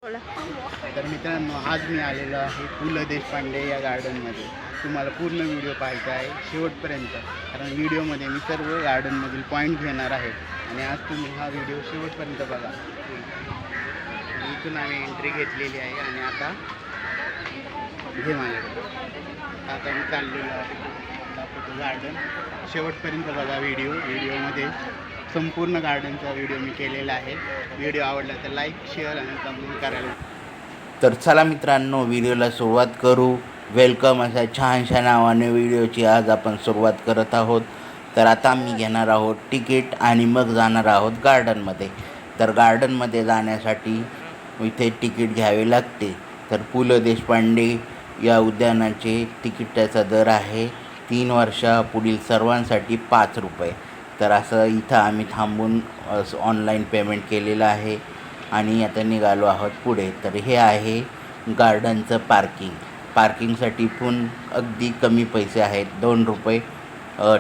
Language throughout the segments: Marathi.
बोला. तर मित्रांनो, आज मी आलेलो आहे पु ल देशपांडे या गार्डनमध्ये. तुम्हाला पूर्ण व्हिडिओ पाहायचा आहे शेवटपर्यंत, कारण व्हिडिओमध्ये मी सर्व गार्डनमधील पॉईंट घेणार आहे आणि आज तुम्ही हा व्हिडिओ शेवटपर्यंत बघा. इथून आम्ही एंट्री घेतलेली आहे आणि आता हे माझ्याकडे आता मी चाललेलो आहे दाखवतो गार्डन. शेवटपर्यंत बघा व्हिडिओमध्ये संपूर्ण गार्डनचा व्हिडिओ मी केलेला आहे. व्हिडिओ आवडला तर लाईक, शेअर आणि कमेंट करायला. तर चला मित्रांनो, व्हिडिओला सुरुवात करू. वेलकम अशा छानशा नावाने व्हिडिओची आज आपण सुरुवात करत आहोत. तर आता आम्ही घेणार आहोत तिकीट आणि मग जाणार आहोत गार्डनमध्ये. तर गार्डनमध्ये जाण्यासाठी इथे तिकीट घ्यावे लागते. तर पु ल देशपांडे या उद्यानाचे तिकिटाचा दर आहे 3 वर्षापुढील सर्वांसाठी 5 रुपये. तर असं इथं आम्ही थांबून ऑनलाईन पेमेंट केलेलं आहे आणि आता निघालो आहोत पुढे. तर हे आहे गार्डनचं पार्किंगसाठी पण अगदी कमी पैसे आहेत. 2 रुपये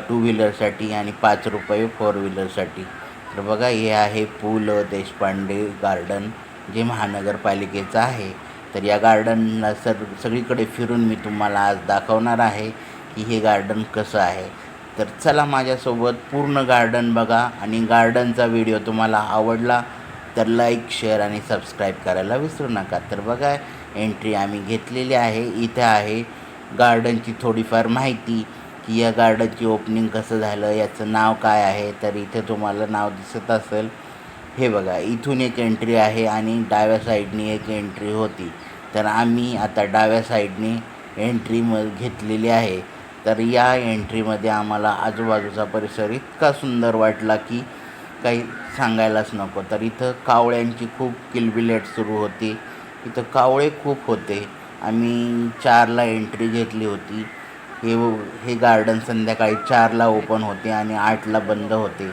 टू व्हीलरसाठी आणि 5 रुपये फोर व्हीलरसाठी. तर बघा, हे आहे पु ल देशपांडे गार्डन, जे महानगरपालिकेचं आहे. तर या गार्डनला सगळीकडे फिरून मी तुम्हाला आज दाखवणार आहे की हे गार्डन कसं आहे. तर चला माझ्यासोबत पूर्ण गार्डन बघा आणि गार्डनचा व्हिडिओ तुम्हाला आवडला तर लाईक, शेअर आणि सबस्क्राईब करायला विसरू नका. तर बघा, एंट्री आम्ही घेतलेली आहे. इथे आहे गार्डनची थोडीफार माहिती की या गार्डनची ओपनिंग कसं झालं, याचं नाव काय आहे. तर इथे तुम्हाला नाव दिसत असेल. हे बघा, इथून एक एंट्री आहे आणि डाव्या साईडनी एक एंट्री होती. तर आम्ही आता डाव्या साईडने एंट्री घेतलेली आहे. तर या एंट्रीमध्ये आम्हाला आजूबाजूचा परिसर इतका सुंदर वाटला की काही सांगायलाच नको. तर इथं कावळ्यांची खूप किलबिलेट सुरू होती. इथं कावळे खूप होते. आम्ही 4ला एंट्री घेतली होती. हे गार्डन संध्याकाळी 4ला ओपन होते आणि 8ला बंद होते.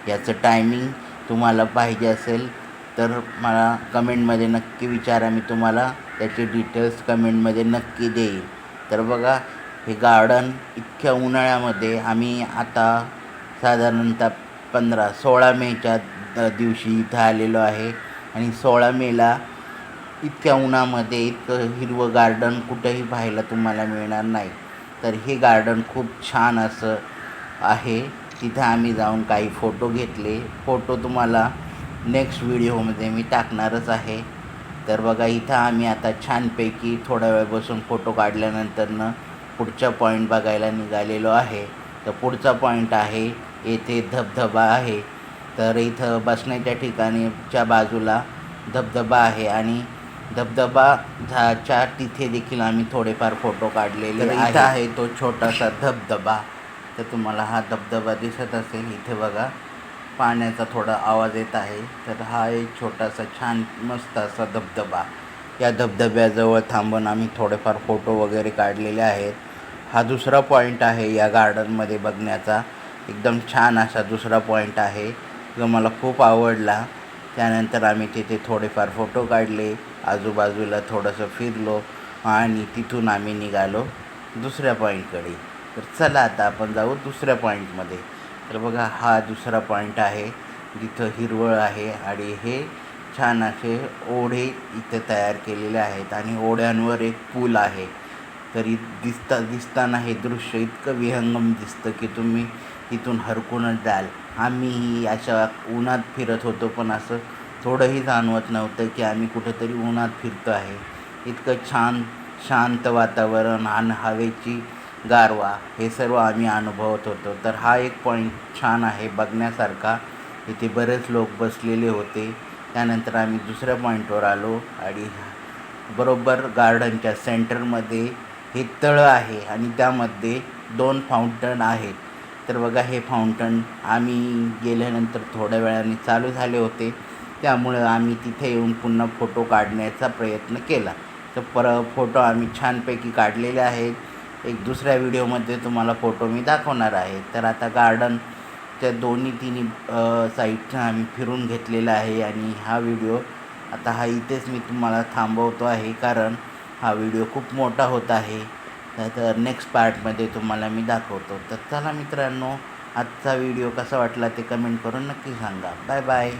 याचं टायमिंग तुम्हाला पाहिजे असेल तर मला कमेंटमध्ये नक्की विचारा. मी तुम्हाला त्याचे डिटेल्स कमेंटमध्ये नक्की देईल. तर बघा, हे गार्डन इतक्या उन्हाळ्यामध्ये आम्ही आता साधारणतः 16 मेच्या दिवशी इथं आलेलो आहे आणि 16 मेला इतक्या उन्हामध्ये इतकं हिरवं गार्डन कुठंही पाहायला तुम्हाला मिळणार नाही. तर हे गार्डन खूप छान असं आहे. तिथं आम्ही जाऊन काही फोटो घेतले. फोटो तुम्हाला नेक्स्ट व्हिडिओमध्ये मी टाकणारच आहे. तर बघा, इथं आम्ही आता छानपैकी थोडा वेळ बसून फोटो काढल्यानंतरनं पुढचा पॉईंट बघायला निघालेलो आहे. तर पुढचा पॉईंट आहे येथे धबधबा आहे. तर इथं बसण्याच्या ठिकाणीच्या बाजूला धबधबा आहे आणि धबधबाच्या तिथे देखील आम्ही थोडेफार फोटो काढलेले आहेत. इथं आहे तो छोटासा धबधबा. तर तुम्हाला हा धबधबा दिसत असेल. इथे बघा, पाण्याचा थोडा आवाज येत आहे. तर हा एक छोटासा छान मस्त असा धबधबा. या धबधब्याजवळ थांबून आम्ही थोडेफार फोटो वगैरे काढलेले आहेत. हा दुसरा पॉईंट आहे या गार्डनमध्ये बघण्याचा. एकदम छान असा दुसरा पॉईंट आहे जो मला खूप आवडला. त्यानंतर आम्ही तिथे थोडेफार फोटो काढले, आजूबाजूला थोडंसं फिरलो आणि तिथून आम्ही निघालो दुसऱ्या पॉईंटकडे. तर चला आता आपण जाऊ दुसऱ्या पॉईंटमध्ये. तर बघा, हा दुसरा पॉईंट आहे जिथं हिरवळ आहे आणि हे छान असे ओढे इथे तयार केलेले आहेत आणि ओढ्यांवर एक पूल आहे. तरी दिसताना हे दृश्य इतकं विहंगम दिसतं की तुम्ही तिथून हरकूनच जाल. आम्हीही अशा उन्हात फिरत होतो, पण असं थोडंही जाणवत नव्हतं की आम्ही कुठेतरी उन्हात फिरतो आहे. इतकं छान शांत वातावरण आणि हवेची गारवा हे सर्व आम्ही अनुभवत होतो. तर हा एक पॉईंट छान आहे बघण्यासारखा. इथे बरेच लोक बसलेले होते. त्यानंतर आम्ही दुसऱ्या पॉईंटवर आलो आणि बरोबर गार्डनच्या सेंटरमध्ये हे तळं आहे आणि त्यामध्ये 2 फाउंटन आहेत. तर बघा, हे फाउंटन आम्ही गेल्यानंतर थोड्या वेळाने चालू झाले होते. त्यामुळं आम्ही तिथे येऊन पुन्हा फोटो काढण्याचा प्रयत्न केला. तर फोटो आम्ही छानपैकी काढलेले आहेत. एक दुसऱ्या व्हिडिओमध्ये तुम्हाला फोटो मी दाखवणार आहे. तर आता गार्डनच्या तिन्ही साईडचं आम्ही फिरून घेतलेला आहे आणि हा व्हिडिओ आता इथेच मी तुम्हाला थांबवतो आहे, कारण हा व्हिडिओ खूप मोठा होत आहे. तर नेक्स्ट पार्टमध्ये तुम्हाला मी दाखवतो. तर चला मित्रांनो, आजचा व्हिडिओ कसा वाटला ते कमेंट करून नक्की सांगा. Bye bye.